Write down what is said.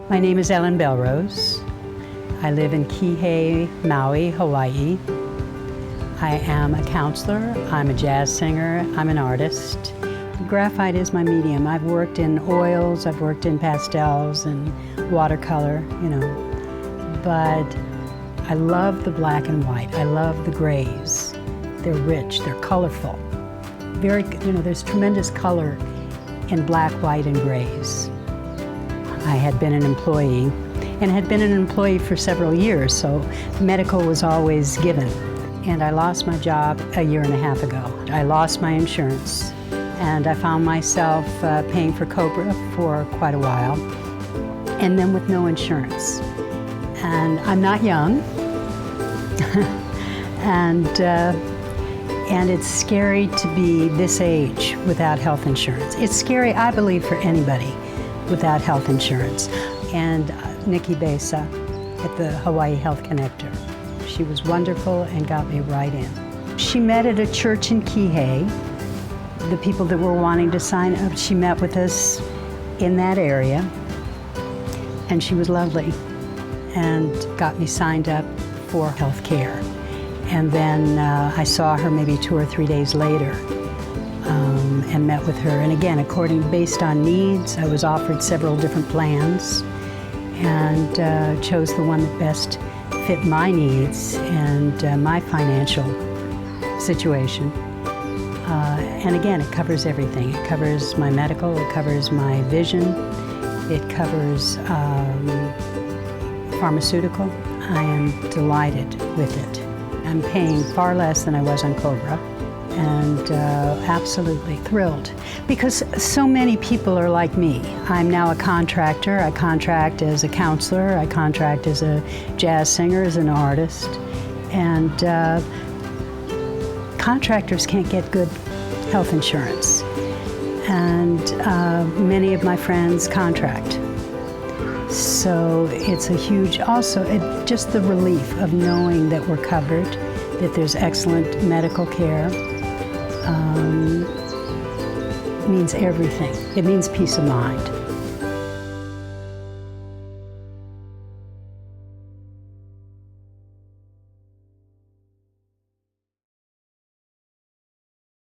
My name is Ellen Belrose. I live in Kihei, Maui, Hawaii. I am a counselor, I'm a jazz singer, I'm an artist. Graphite is my medium. I've worked in oils, I've worked in pastels and watercolor, but I love the black and white. I love the grays. They're rich, they're colorful. There's tremendous color in black, white, and grays. I had been an employee and had been an employee for several years, so medical was always given. And I lost my job a year and a half ago. I lost my insurance, and I found myself paying for COBRA for quite a while, and then with no insurance. And I'm not young, and it's scary to be this age without health insurance. It's scary, I believe, for anybody without health insurance. And Nikki Besa at the Hawaii Health Connector. She was wonderful and got me right in. She met at a church in Kihei. The people that were wanting to sign up, she met with us in that area, and she was lovely and got me signed up for health care. And then I saw her maybe 2 or 3 days later and met with her. And again, based on needs, I was offered several different plans and chose the one that best fit my needs and my financial situation. And again, it covers everything. It covers my medical, it covers my vision, it covers pharmaceutical. I am delighted with it. I'm paying far less than I was on COBRA, and absolutely thrilled, because so many people are like me. I'm now a contractor. I contract as a counselor, I contract as a jazz singer, as an artist, and contractors can't get good health insurance, and many of my friends contract. So it's a huge, just the relief of knowing that we're covered, that there's excellent medical care, means everything. It means peace of mind.